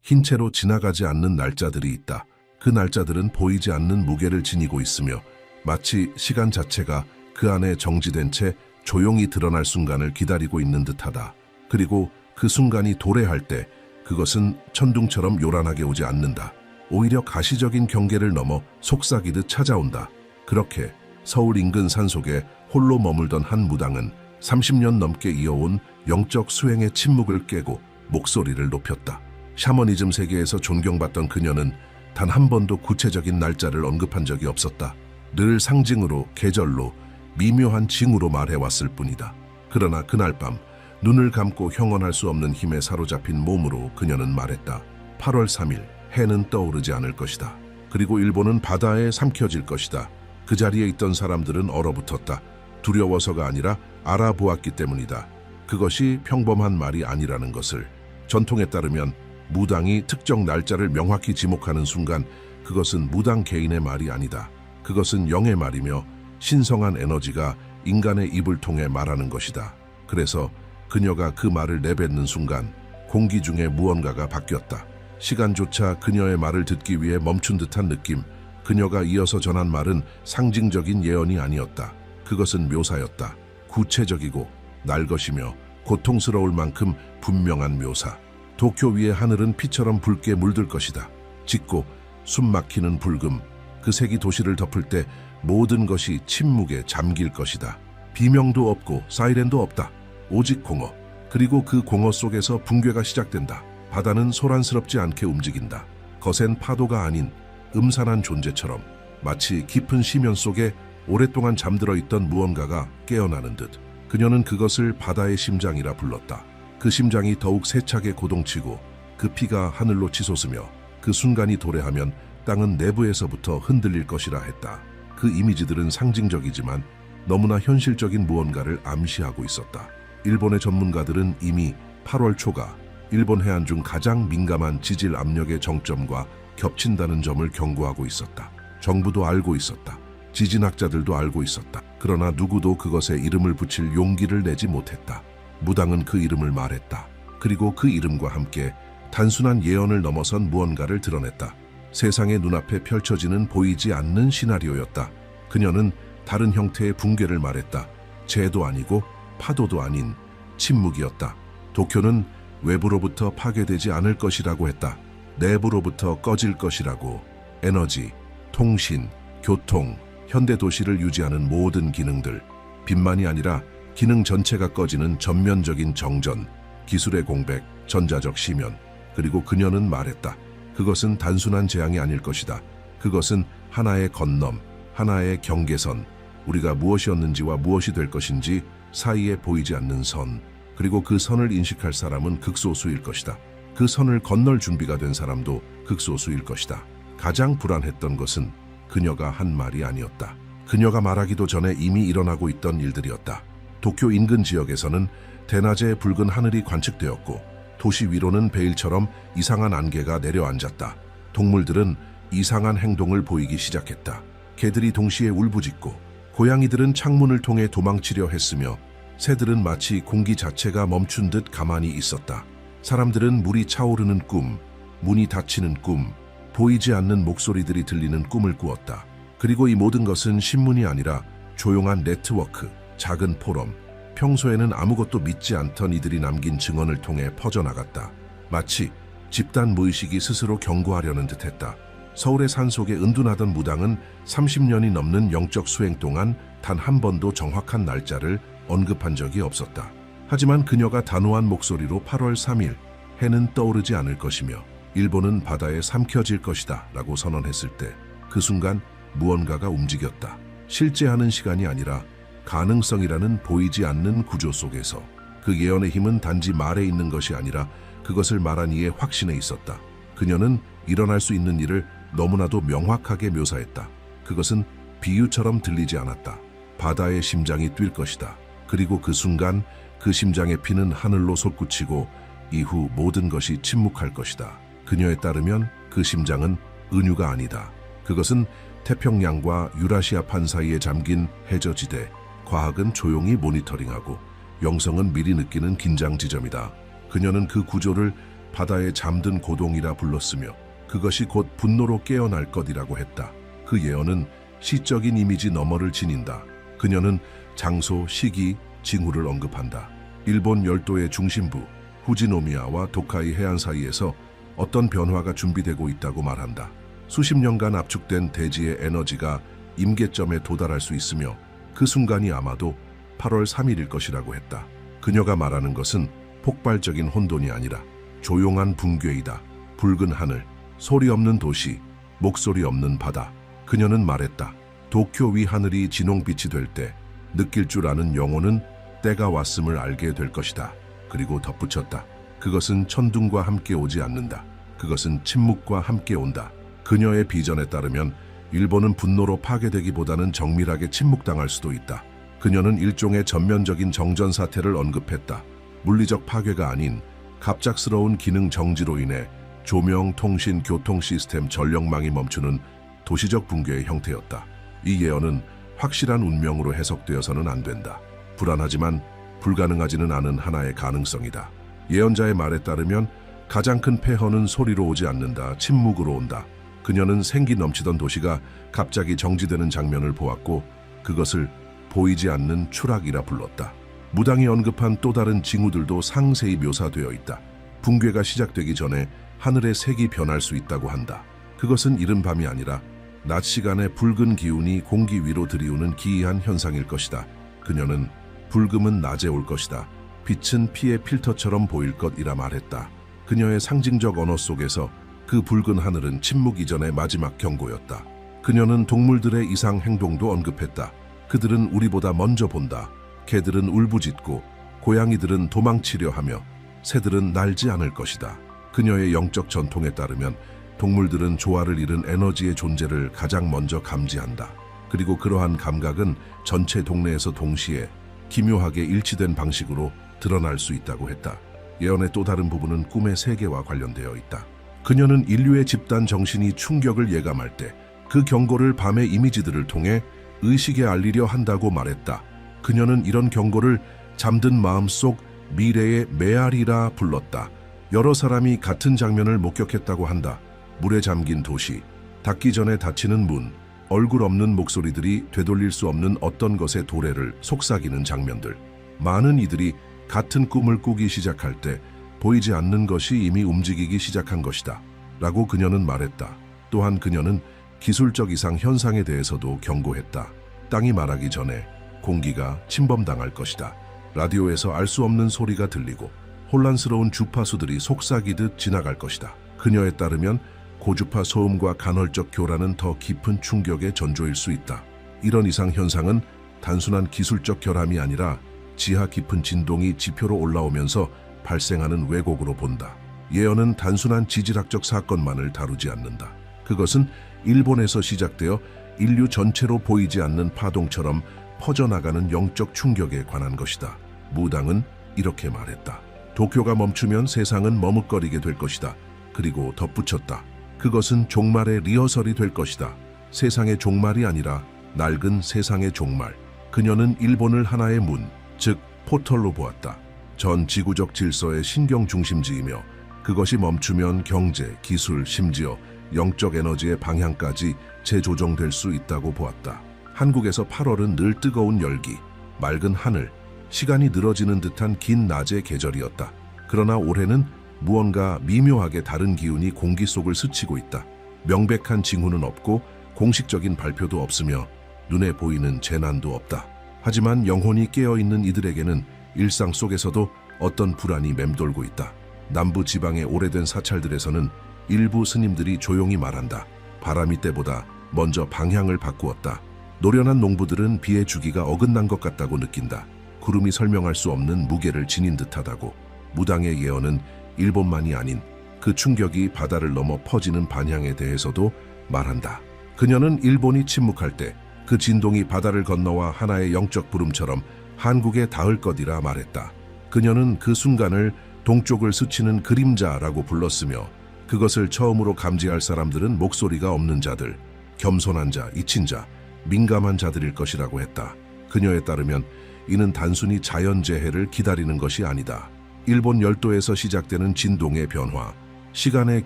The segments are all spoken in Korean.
흰 채로 지나가지 않는 날짜들이 있다. 그 날짜들은 보이지 않는 무게를 지니고 있으며 마치 시간 자체가 그 안에 정지된 채 조용히 드러날 순간을 기다리고 있는 듯하다. 그리고 그 순간이 도래할 때 그것은 천둥처럼 요란하게 오지 않는다. 오히려 가시적인 경계를 넘어 속삭이듯 찾아온다. 그렇게 서울 인근 산속에 홀로 머물던 한 무당은 30년 넘게 이어온 영적 수행의 침묵을 깨고 목소리를 높였다. 샤머니즘 세계에서 존경받던 그녀는 단 한 번도 구체적인 날짜를 언급한 적이 없었다. 늘 상징으로, 계절로, 미묘한 징후로 말해왔을 뿐이다. 그러나 그날 밤 눈을 감고 형언할 수 없는 힘에 사로잡힌 몸으로 그녀는 말했다. 8월 3일 해는 떠오르지 않을 것이다. 그리고 일본은 바다에 삼켜질 것이다. 그 자리에 있던 사람들은 얼어붙었다. 두려워서가 아니라 알아보았기 때문이다. 그것이 평범한 말이 아니라는 것을. 전통에 따르면 무당이 특정 날짜를 명확히 지목하는 순간 그것은 무당 개인의 말이 아니다. 그것은 영의 말이며 신성한 에너지가 인간의 입을 통해 말하는 것이다. 그래서 그녀가 그 말을 내뱉는 순간 공기 중에 무언가가 바뀌었다. 시간조차 그녀의 말을 듣기 위해 멈춘 듯한 느낌. 그녀가 이어서 전한 말은 상징적인 예언이 아니었다. 그것은 묘사였다. 구체적이고 날것이며 고통스러울 만큼 분명한 묘사. 도쿄 위의 하늘은 피처럼 붉게 물들 것이다. 짙고 숨막히는 붉음. 그 색이 도시를 덮을 때 모든 것이 침묵에 잠길 것이다. 비명도 없고 사이렌도 없다. 오직 공허. 그리고 그 공허 속에서 붕괴가 시작된다. 바다는 소란스럽지 않게 움직인다. 거센 파도가 아닌 음산한 존재처럼 마치 깊은 심연 속에 오랫동안 잠들어 있던 무언가가 깨어나는 듯. 그녀는 그것을 바다의 심장이라 불렀다. 그 심장이 더욱 세차게 고동치고 그 피가 하늘로 치솟으며 그 순간이 도래하면 땅은 내부에서부터 흔들릴 것이라 했다. 그 이미지들은 상징적이지만 너무나 현실적인 무언가를 암시하고 있었다. 일본의 전문가들은 이미 8월 초가 일본 해안 중 가장 민감한 지질 압력의 정점과 겹친다는 점을 경고하고 있었다. 정부도 알고 있었다. 지진학자들도 알고 있었다. 그러나 누구도 그것에 이름을 붙일 용기를 내지 못했다. 무당은 그 이름을 말했다. 그리고 그 이름과 함께 단순한 예언을 넘어선 무언가를 드러냈다. 세상의 눈앞에 펼쳐지는 보이지 않는 시나리오였다. 그녀는 다른 형태의 붕괴를 말했다. 재도 아니고 파도도 아닌 침묵이었다. 도쿄는 외부로부터 파괴되지 않을 것이라고 했다. 내부로부터 꺼질 것이라고. 에너지, 통신, 교통, 현대 도시를 유지하는 모든 기능들, 빛만이 아니라 기능 전체가 꺼지는 전면적인 정전, 기술의 공백, 전자적 심연. 그리고 그녀는 말했다. 그것은 단순한 재앙이 아닐 것이다. 그것은 하나의 건너, 하나의 경계선, 우리가 무엇이었는지와 무엇이 될 것인지 사이에 보이지 않는 선, 그리고 그 선을 인식할 사람은 극소수일 것이다. 그 선을 건널 준비가 된 사람도 극소수일 것이다. 가장 불안했던 것은 그녀가 한 말이 아니었다. 그녀가 말하기도 전에 이미 일어나고 있던 일들이었다. 도쿄 인근 지역에서는 대낮에 붉은 하늘이 관측되었고 도시 위로는 베일처럼 이상한 안개가 내려앉았다. 동물들은 이상한 행동을 보이기 시작했다. 개들이 동시에 울부짖고 고양이들은 창문을 통해 도망치려 했으며 새들은 마치 공기 자체가 멈춘 듯 가만히 있었다. 사람들은 물이 차오르는 꿈, 문이 닫히는 꿈, 보이지 않는 목소리들이 들리는 꿈을 꾸었다. 그리고 이 모든 것은 신문이 아니라 조용한 네트워크, 작은 포럼, 평소에는 아무것도 믿지 않던 이들이 남긴 증언을 통해 퍼져나갔다. 마치 집단 무의식이 스스로 경고하려는 듯했다. 서울의 산속에 은둔하던 무당은 30년이 넘는 영적 수행 동안 단 한 번도 정확한 날짜를 언급한 적이 없었다. 하지만 그녀가 단호한 목소리로 8월 3일 해는 떠오르지 않을 것이며 일본은 바다에 삼켜질 것이다 라고 선언했을 때 그 순간 무언가가 움직였다. 실제하는 시간이 아니라 가능성이라는 보이지 않는 구조 속에서. 그 예언의 힘은 단지 말에 있는 것이 아니라 그것을 말한 이의 확신에 있었다. 그녀는 일어날 수 있는 일을 너무나도 명확하게 묘사했다. 그것은 비유처럼 들리지 않았다. 바다의 심장이 뛸 것이다. 그리고 그 순간 그 심장의 피는 하늘로 솟구치고 이후 모든 것이 침묵할 것이다. 그녀에 따르면 그 심장은 은유가 아니다. 그것은 태평양과 유라시아판 사이에 잠긴 해저지대. 과학은 조용히 모니터링하고 영성은 미리 느끼는 긴장 지점이다. 그녀는 그 구조를 바다에 잠든 고동이라 불렀으며 그것이 곧 분노로 깨어날 것이라고 했다. 그 예언은 시적인 이미지 너머를 지닌다. 그녀는 장소, 시기, 징후를 언급한다. 일본 열도의 중심부 후지노미야와 도카이 해안 사이에서 어떤 변화가 준비되고 있다고 말한다. 수십 년간 압축된 대지의 에너지가 임계점에 도달할 수 있으며 그 순간이 아마도 8월 3일일 것이라고 했다. 그녀가 말하는 것은 폭발적인 혼돈이 아니라 조용한 붕괴이다. 붉은 하늘, 소리 없는 도시, 목소리 없는 바다. 그녀는 말했다. 도쿄 위 하늘이 진홍빛이 될 때 느낄 줄 아는 영혼은 때가 왔음을 알게 될 것이다. 그리고 덧붙였다. 그것은 천둥과 함께 오지 않는다. 그것은 침묵과 함께 온다. 그녀의 비전에 따르면 일본은 분노로 파괴되기보다는 정밀하게 침묵당할 수도 있다. 그녀는 일종의 전면적인 정전 사태를 언급했다. 물리적 파괴가 아닌 갑작스러운 기능 정지로 인해 조명, 통신, 교통 시스템, 전력망이 멈추는 도시적 붕괴의 형태였다. 이 예언은 확실한 운명으로 해석되어서는 안 된다. 불안하지만 불가능하지는 않은 하나의 가능성이다. 예언자의 말에 따르면 가장 큰 폐허는 소리로 오지 않는다. 침묵으로 온다. 그녀는 생기 넘치던 도시가 갑자기 정지되는 장면을 보았고 그것을 보이지 않는 추락이라 불렀다. 무당이 언급한 또 다른 징후들도 상세히 묘사되어 있다. 붕괴가 시작되기 전에 하늘의 색이 변할 수 있다고 한다. 그것은 이른 밤이 아니라 낮 시간에 붉은 기운이 공기 위로 들이우는 기이한 현상일 것이다. 그녀는 붉음은 낮에 올 것이다. 빛은 피의 필터처럼 보일 것이라 말했다. 그녀의 상징적 언어 속에서 그 붉은 하늘은 침묵 이전의 마지막 경고였다. 그녀는 동물들의 이상 행동도 언급했다. 그들은 우리보다 먼저 본다. 개들은 울부짖고 고양이들은 도망치려 하며 새들은 날지 않을 것이다. 그녀의 영적 전통에 따르면 동물들은 조화를 이룬 에너지의 존재를 가장 먼저 감지한다. 그리고 그러한 감각은 전체 동네에서 동시에 기묘하게 일치된 방식으로 드러날 수 있다고 했다. 예언의 또 다른 부분은 꿈의 세계와 관련되어 있다. 그녀는 인류의 집단 정신이 충격을 예감할 때 그 경고를 밤의 이미지들을 통해 의식에 알리려 한다고 말했다. 그녀는 이런 경고를 잠든 마음속 미래의 메아리라 불렀다. 여러 사람이 같은 장면을 목격했다고 한다. 물에 잠긴 도시, 닫기 전에 닫히는 문, 얼굴 없는 목소리들이 되돌릴 수 없는 어떤 것의 도래를 속삭이는 장면들. 많은 이들이 같은 꿈을 꾸기 시작할 때 보이지 않는 것이 이미 움직이기 시작한 것이다. 라고 그녀는 말했다. 또한 그녀는 기술적 이상 현상에 대해서도 경고했다. 땅이 말하기 전에 공기가 침범당할 것이다. 라디오에서 알 수 없는 소리가 들리고 혼란스러운 주파수들이 속삭이듯 지나갈 것이다. 그녀에 따르면 고주파 소음과 간헐적 교란은 더 깊은 충격의 전조일 수 있다. 이런 이상 현상은 단순한 기술적 결함이 아니라 지하 깊은 진동이 지표로 올라오면서 발생하는 왜곡으로 본다. 예언은 단순한 지질학적 사건만을 다루지 않는다. 그것은 일본에서 시작되어 인류 전체로 보이지 않는 파동처럼 퍼져나가는 영적 충격에 관한 것이다. 무당은 이렇게 말했다. 도쿄가 멈추면 세상은 머뭇거리게 될 것이다. 그리고 덧붙였다. 그것은 종말의 리허설이 될 것이다. 세상의 종말이 아니라 낡은 세상의 종말. 그녀는 일본을 하나의 문, 즉 포털로 보았다. 전 지구적 질서의 신경 중심지이며 그것이 멈추면 경제, 기술, 심지어 영적 에너지의 방향까지 재조정될 수 있다고 보았다. 한국에서 8월은 늘 뜨거운 열기, 맑은 하늘, 시간이 늘어지는 듯한 긴 낮의 계절이었다. 그러나 올해는 무언가 미묘하게 다른 기운이 공기 속을 스치고 있다. 명백한 징후는 없고 공식적인 발표도 없으며 눈에 보이는 재난도 없다. 하지만 영혼이 깨어있는 이들에게는 일상 속에서도 어떤 불안이 맴돌고 있다. 남부 지방의 오래된 사찰들에서는 일부 스님들이 조용히 말한다. 바람이 때보다 먼저 방향을 바꾸었다. 노련한 농부들은 비의 주기가 어긋난 것 같다고 느낀다. 구름이 설명할 수 없는 무게를 지닌 듯하다고. 무당의 예언은 일본만이 아닌 그 충격이 바다를 넘어 퍼지는 반향에 대해서도 말한다. 그녀는 일본이 침묵할 때 그 진동이 바다를 건너와 하나의 영적 부름처럼 한국에 닿을 것이라 말했다. 그녀는 그 순간을 동쪽을 스치는 그림자라고 불렀으며 그것을 처음으로 감지할 사람들은 목소리가 없는 자들, 겸손한 자, 잊힌 자, 민감한 자들일 것이라고 했다. 그녀에 따르면 이는 단순히 자연재해를 기다리는 것이 아니다. 일본 열도에서 시작되는 진동의 변화, 시간의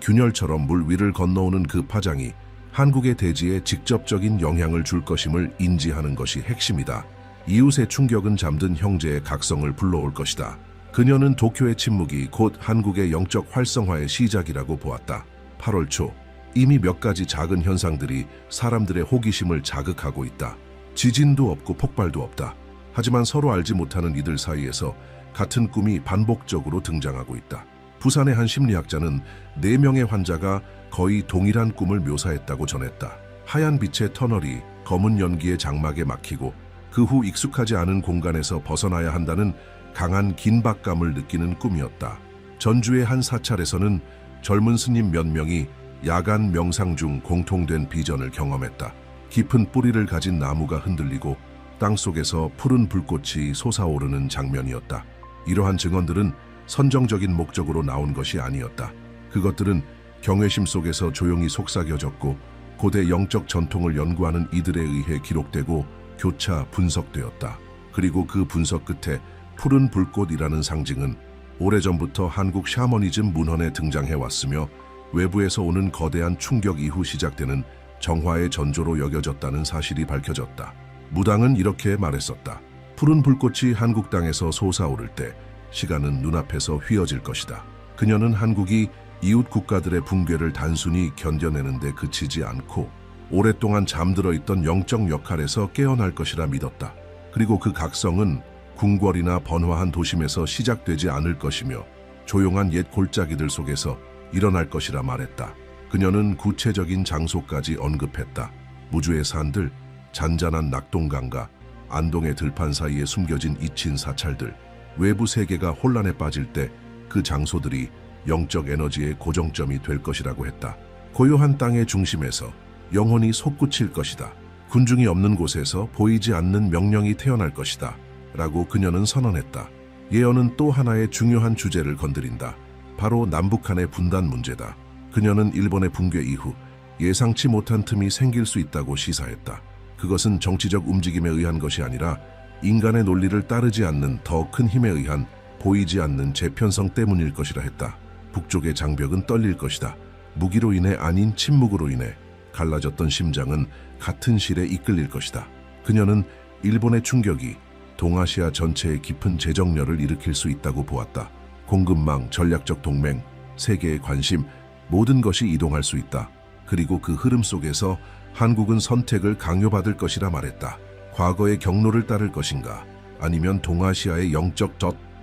균열처럼 물 위를 건너오는 그 파장이 한국의 대지에 직접적인 영향을 줄 것임을 인지하는 것이 핵심이다. 이웃의 충격은 잠든 형제의 각성을 불러올 것이다. 그녀는 도쿄의 침묵이 곧 한국의 영적 활성화의 시작이라고 보았다. 8월 초, 이미 몇 가지 작은 현상들이 사람들의 호기심을 자극하고 있다. 지진도 없고 폭발도 없다. 하지만 서로 알지 못하는 이들 사이에서 같은 꿈이 반복적으로 등장하고 있다. 부산의 한 심리학자는 4명의 환자가 거의 동일한 꿈을 묘사했다고 전했다. 하얀 빛의 터널이 검은 연기의 장막에 막히고 그 후 익숙하지 않은 공간에서 벗어나야 한다는 강한 긴박감을 느끼는 꿈이었다. 전주의 한 사찰에서는 젊은 스님 몇 명이 야간 명상 중 공통된 비전을 경험했다. 깊은 뿌리를 가진 나무가 흔들리고 땅속에서 푸른 불꽃이 솟아오르는 장면이었다. 이러한 증언들은 선정적인 목적으로 나온 것이 아니었다. 그것들은 경외심 속에서 조용히 속삭여졌고 고대 영적 전통을 연구하는 이들에 의해 기록되고 교차 분석되었다. 그리고 그 분석 끝에 푸른 불꽃이라는 상징은 오래전부터 한국 샤머니즘 문헌에 등장해왔으며 외부에서 오는 거대한 충격 이후 시작되는 정화의 전조로 여겨졌다는 사실이 밝혀졌다. 무당은 이렇게 말했었다. 푸른 불꽃이 한국 땅에서 솟아오를 때 시간은 눈앞에서 휘어질 것이다. 그녀는 한국이 이웃 국가들의 붕괴를 단순히 견뎌내는데 그치지 않고 오랫동안 잠들어 있던 영적 역할에서 깨어날 것이라 믿었다. 그리고 그 각성은 궁궐이나 번화한 도심에서 시작되지 않을 것이며 조용한 옛 골짜기들 속에서 일어날 것이라 말했다. 그녀는 구체적인 장소까지 언급했다. 무주의 산들, 잔잔한 낙동강과 안동의 들판 사이에 숨겨진 잊힌 사찰들, 외부 세계가 혼란에 빠질 때 그 장소들이 영적 에너지의 고정점이 될 것이라고 했다. 고요한 땅의 중심에서 영혼이 솟구칠 것이다. 군중이 없는 곳에서 보이지 않는 명령이 태어날 것이다. 라고 그녀는 선언했다. 예언은 또 하나의 중요한 주제를 건드린다. 바로 남북한의 분단 문제다. 그녀는 일본의 붕괴 이후 예상치 못한 틈이 생길 수 있다고 시사했다. 그것은 정치적 움직임에 의한 것이 아니라 인간의 논리를 따르지 않는 더 큰 힘에 의한 보이지 않는 재편성 때문일 것이라 했다. 북쪽의 장벽은 떨릴 것이다. 무기로 인해 아닌 침묵으로 인해 갈라졌던 심장은 같은 실에 이끌릴 것이다. 그녀는 일본의 충격이 동아시아 전체에 깊은 재정렬을 일으킬 수 있다고 보았다. 공급망, 전략적 동맹, 세계의 관심, 모든 것이 이동할 수 있다. 그리고 그 흐름 속에서 한국은 선택을 강요받을 것이라 말했다. 과거의 경로를 따를 것인가? 아니면 동아시아의 영적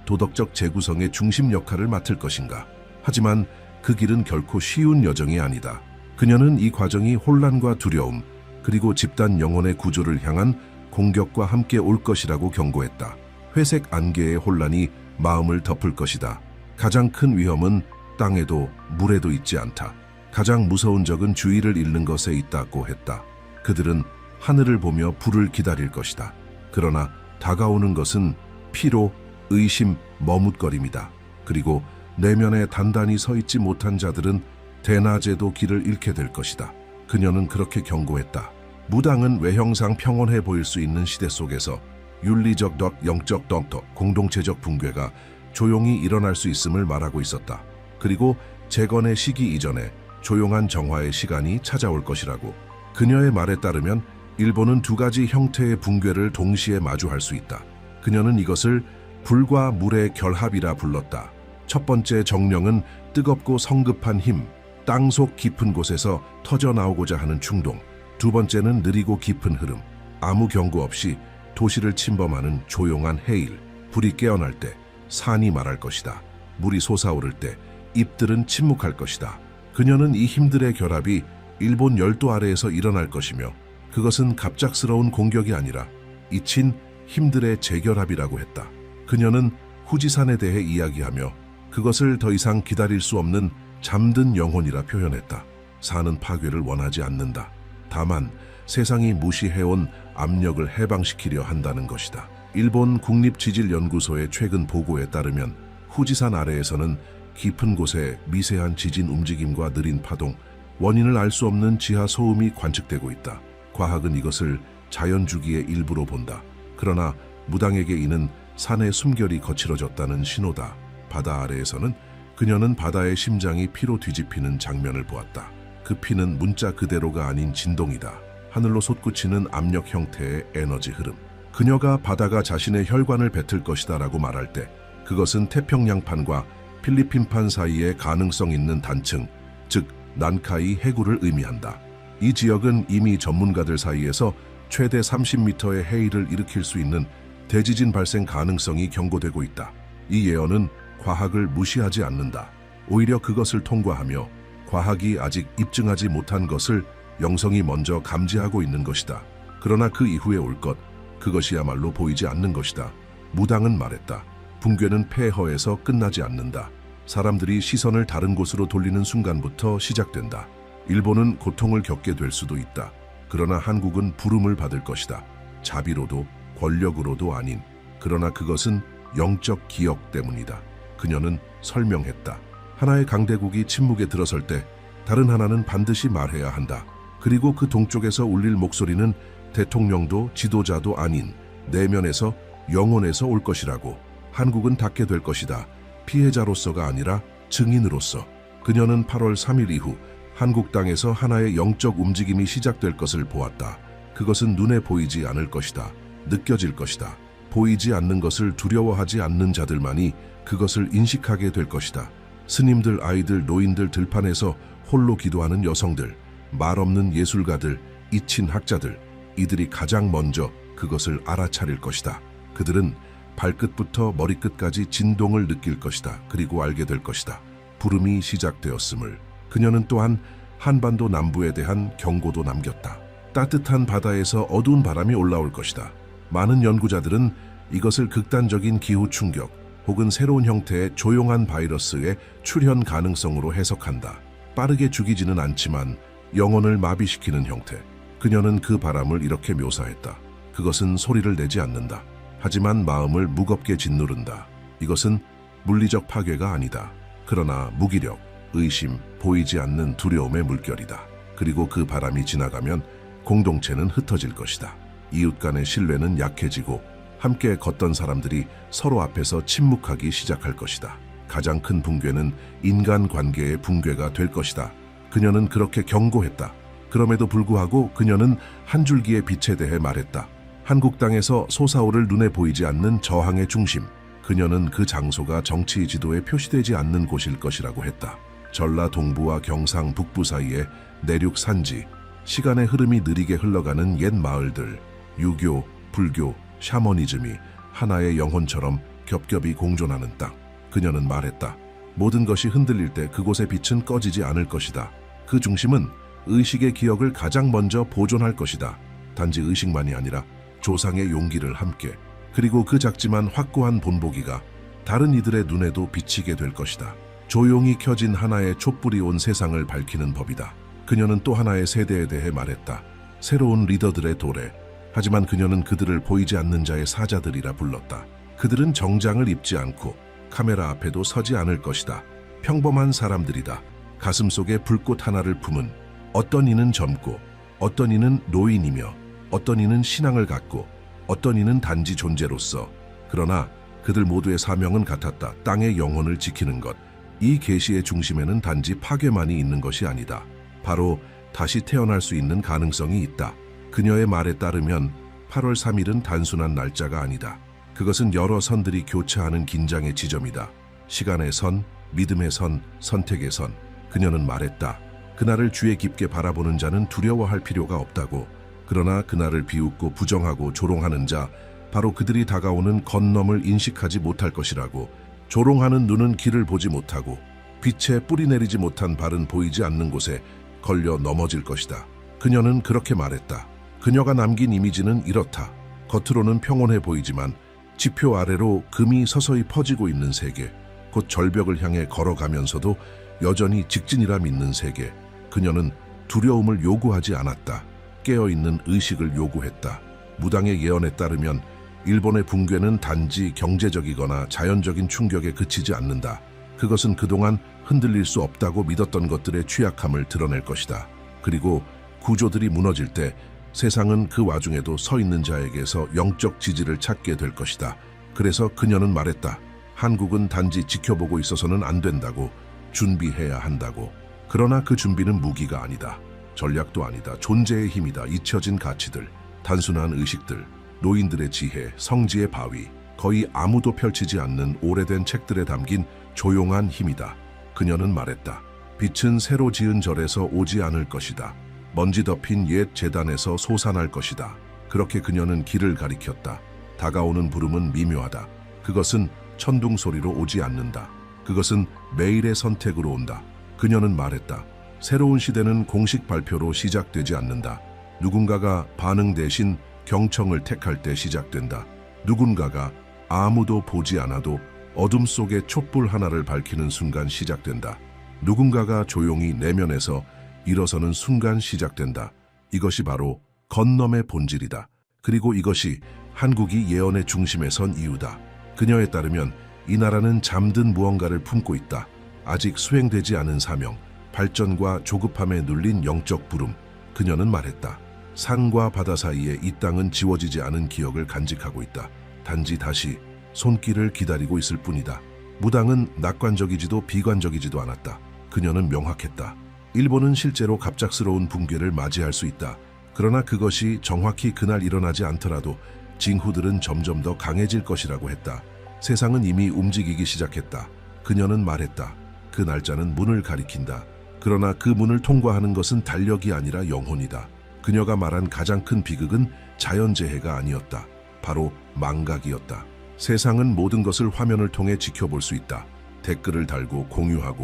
도덕적 재구성의 중심 역할을 맡을 것인가? 하지만 그 길은 결코 쉬운 여정이 아니다. 그녀는 이 과정이 혼란과 두려움, 그리고 집단 영혼의 구조를 향한 공격과 함께 올 것이라고 경고했다. 회색 안개의 혼란이 마음을 덮을 것이다. 가장 큰 위험은 땅에도 물에도 있지 않다. 가장 무서운 적은 주의를 잃는 것에 있다고 했다. 그들은 하늘을 보며 불을 기다릴 것이다. 그러나 다가오는 것은 피로, 의심, 머뭇거림이다. 그리고 내면에 단단히 서 있지 못한 자들은 대낮에도 길을 잃게 될 것이다. 그녀는 그렇게 경고했다. 무당은 외형상 평온해 보일 수 있는 시대 속에서 윤리적 영적 공동체적 붕괴가 조용히 일어날 수 있음을 말하고 있었다. 그리고 재건의 시기 이전에 조용한 정화의 시간이 찾아올 것이라고. 그녀의 말에 따르면 일본은 2가지 형태의 붕괴를 동시에 마주할 수 있다. 그녀는 이것을 불과 물의 결합이라 불렀다. 첫 번째 정령은 뜨겁고 성급한 힘, 땅속 깊은 곳에서 터져나오고자 하는 충동. 두 번째는 느리고 깊은 흐름, 아무 경고 없이 도시를 침범하는 조용한 해일. 불이 깨어날 때 산이 말할 것이다. 물이 솟아오를 때 잎들은 침묵할 것이다. 그녀는 이 힘들의 결합이 일본 열도 아래에서 일어날 것이며 그것은 갑작스러운 공격이 아니라 잊힌 힘들의 재결합이라고 했다. 그녀는 후지산에 대해 이야기하며 그것을 더 이상 기다릴 수 없는 잠든 영혼이라 표현했다. 산은 파괴를 원하지 않는다. 다만 세상이 무시해온 압력을 해방시키려 한다는 것이다. 일본 국립지질연구소의 최근 보고에 따르면 후지산 아래에서는 깊은 곳에 미세한 지진 움직임과 느린 파동, 원인을 알 수 없는 지하 소음이 관측되고 있다. 과학은 이것을 자연주기의 일부로 본다. 그러나 무당에게 이는 산의 숨결이 거칠어졌다는 신호다. 바다 아래에서는 그녀는 바다의 심장이 피로 뒤집히는 장면을 보았다. 그 피는 문자 그대로가 아닌 진동이다. 하늘로 솟구치는 압력 형태의 에너지 흐름. 그녀가 바다가 자신의 혈관을 뱉을 것이다 라고 말할 때 그것은 태평양판과 필리핀판 사이에 가능성 있는 단층, 즉 난카이 해구를 의미한다. 이 지역은 이미 전문가들 사이에서 최대 30m의 해일을 일으킬 수 있는 대지진 발생 가능성이 경고되고 있다. 이 예언은 과학을 무시하지 않는다. 오히려 그것을 통과하며 과학이 아직 입증하지 못한 것을 영성이 먼저 감지하고 있는 것이다. 그러나 그 이후에 올 것, 그것이야말로 보이지 않는 것이다. 무당은 말했다. 붕괴는 폐허에서 끝나지 않는다. 사람들이 시선을 다른 곳으로 돌리는 순간부터 시작된다. 일본은 고통을 겪게 될 수도 있다. 그러나 한국은 부름을 받을 것이다. 자비로도 권력으로도 아닌, 그러나 그것은 영적 기억 때문이다. 그녀는 설명했다. 하나의 강대국이 침묵에 들어설 때 다른 하나는 반드시 말해야 한다. 그리고 그 동쪽에서 울릴 목소리는 대통령도 지도자도 아닌 내면에서, 영혼에서 올 것이라고. 한국은 닿게 될 것이다. 피해자로서가 아니라 증인으로서. 그녀는 8월 3일 이후 한국 땅에서 하나의 영적 움직임이 시작될 것을 보았다. 그것은 눈에 보이지 않을 것이다. 느껴질 것이다. 보이지 않는 것을 두려워하지 않는 자들만이 그것을 인식하게 될 것이다. 스님들, 아이들, 노인들, 들판에서 홀로 기도하는 여성들, 말없는 예술가들, 잊힌 학자들, 이들이 가장 먼저 그것을 알아차릴 것이다. 그들은 발끝부터 머리끝까지 진동을 느낄 것이다. 그리고 알게 될 것이다. 부름이 시작되었음을. 그녀는 또한 한반도 남부에 대한 경고도 남겼다. 따뜻한 바다에서 어두운 바람이 올라올 것이다. 많은 연구자들은 이것을 극단적인 기후 충격 혹은 새로운 형태의 조용한 바이러스의 출현 가능성으로 해석한다. 빠르게 죽이지는 않지만 영혼을 마비시키는 형태. 그녀는 그 바람을 이렇게 묘사했다. 그것은 소리를 내지 않는다. 하지만 마음을 무겁게 짓누른다. 이것은 물리적 파괴가 아니다. 그러나 무기력, 의심, 보이지 않는 두려움의 물결이다. 그리고 그 바람이 지나가면 공동체는 흩어질 것이다. 이웃 간의 신뢰는 약해지고 함께 걷던 사람들이 서로 앞에서 침묵하기 시작할 것이다. 가장 큰 붕괴는 인간관계의 붕괴가 될 것이다. 그녀는 그렇게 경고했다. 그럼에도 불구하고 그녀는 한 줄기의 빛에 대해 말했다. 한국 땅에서 솟아오를 눈에 보이지 않는 저항의 중심. 그녀는 그 장소가 정치 지도에 표시되지 않는 곳일 것이라고 했다. 전라 동부와 경상 북부 사이에 내륙 산지, 시간의 흐름이 느리게 흘러가는 옛 마을들, 유교, 불교, 샤머니즘이 하나의 영혼처럼 겹겹이 공존하는 땅. 그녀는 말했다. 모든 것이 흔들릴 때 그곳의 빛은 꺼지지 않을 것이다. 그 중심은 의식의 기억을 가장 먼저 보존할 것이다. 단지 의식만이 아니라 조상의 용기를 함께, 그리고 그 작지만 확고한 본보기가 다른 이들의 눈에도 비치게 될 것이다. 조용히 켜진 하나의 촛불이 온 세상을 밝히는 법이다. 그녀는 또 하나의 세대에 대해 말했다. 새로운 리더들의 도래. 하지만 그녀는 그들을 보이지 않는 자의 사자들이라 불렀다. 그들은 정장을 입지 않고 카메라 앞에도 서지 않을 것이다. 평범한 사람들이다. 가슴 속에 불꽃 하나를 품은, 어떤 이는 젊고, 어떤 이는 노인이며, 어떤 이는 신앙을 갖고, 어떤 이는 단지 존재로서. 그러나 그들 모두의 사명은 같았다. 땅의 영혼을 지키는 것. 이 계시의 중심에는 단지 파괴만이 있는 것이 아니다. 바로 다시 태어날 수 있는 가능성이 있다. 그녀의 말에 따르면 8월 3일은 단순한 날짜가 아니다. 그것은 여러 선들이 교차하는 긴장의 지점이다. 시간의 선, 믿음의 선, 선택의 선. 그녀는 말했다. 그날을 주의 깊게 바라보는 자는 두려워할 필요가 없다고. 그러나 그날을 비웃고 부정하고 조롱하는 자, 바로 그들이 다가오는 건넘을 인식하지 못할 것이라고. 조롱하는 눈은 길을 보지 못하고 빛에 뿌리 내리지 못한 발은 보이지 않는 곳에 걸려 넘어질 것이다. 그녀는 그렇게 말했다. 그녀가 남긴 이미지는 이렇다. 겉으로는 평온해 보이지만 지표 아래로 금이 서서히 퍼지고 있는 세계, 곧 절벽을 향해 걸어가면서도 여전히 직진이라 믿는 세계. 그녀는 두려움을 요구하지 않았다. 깨어있는 의식을 요구했다. 무당의 예언에 따르면 일본의 붕괴는 단지 경제적이거나 자연적인 충격에 그치지 않는다. 그것은 그동안 흔들릴 수 없다고 믿었던 것들의 취약함을 드러낼 것이다. 그리고 구조들이 무너질 때 세상은 그 와중에도 서 있는 자에게서 영적 지지를 찾게 될 것이다. 그래서 그녀는 말했다. 한국은 단지 지켜보고 있어서는 안 된다고, 준비해야 한다고. 그러나 그 준비는 무기가 아니다. 전략도 아니다. 존재의 힘이다. 잊혀진 가치들, 단순한 의식들, 노인들의 지혜, 성지의 바위, 거의 아무도 펼치지 않는 오래된 책들에 담긴 조용한 힘이다. 그녀는 말했다. 빛은 새로 지은 절에서 오지 않을 것이다. 먼지 덮인 옛 제단에서 솟아날 것이다. 그렇게 그녀는 길을 가리켰다. 다가오는 부름은 미묘하다. 그것은 천둥 소리로 오지 않는다. 그것은 매일의 선택으로 온다. 그녀는 말했다. 새로운 시대는 공식 발표로 시작되지 않는다. 누군가가 반응 대신 경청을 택할 때 시작된다. 누군가가 아무도 보지 않아도 어둠 속에 촛불 하나를 밝히는 순간 시작된다. 누군가가 조용히 내면에서 일어서는 순간 시작된다. 이것이 바로 건nom의 본질이다. 그리고 이것이 한국이 예언의 중심에 선 이유다. 그녀에 따르면 이 나라는 잠든 무언가를 품고 있다. 아직 수행되지 않은 사명, 발전과 조급함에 눌린 영적 부름. 그녀는 말했다. 산과 바다 사이에 이 땅은 지워지지 않은 기억을 간직하고 있다. 단지 다시 손길을 기다리고 있을 뿐이다. 무당은 낙관적이지도 비관적이지도 않았다. 그녀는 명확했다. 일본은 실제로 갑작스러운 붕괴를 맞이할 수 있다. 그러나 그것이 정확히 그날 일어나지 않더라도 징후들은 점점 더 강해질 것이라고 했다. 세상은 이미 움직이기 시작했다. 그녀는 말했다. 그 날짜는 문을 가리킨다. 그러나 그 문을 통과하는 것은 달력이 아니라 영혼이다. 그녀가 말한 가장 큰 비극은 자연재해가 아니었다. 바로 망각이었다. 세상은 모든 것을 화면을 통해 지켜볼 수 있다. 댓글을 달고 공유하고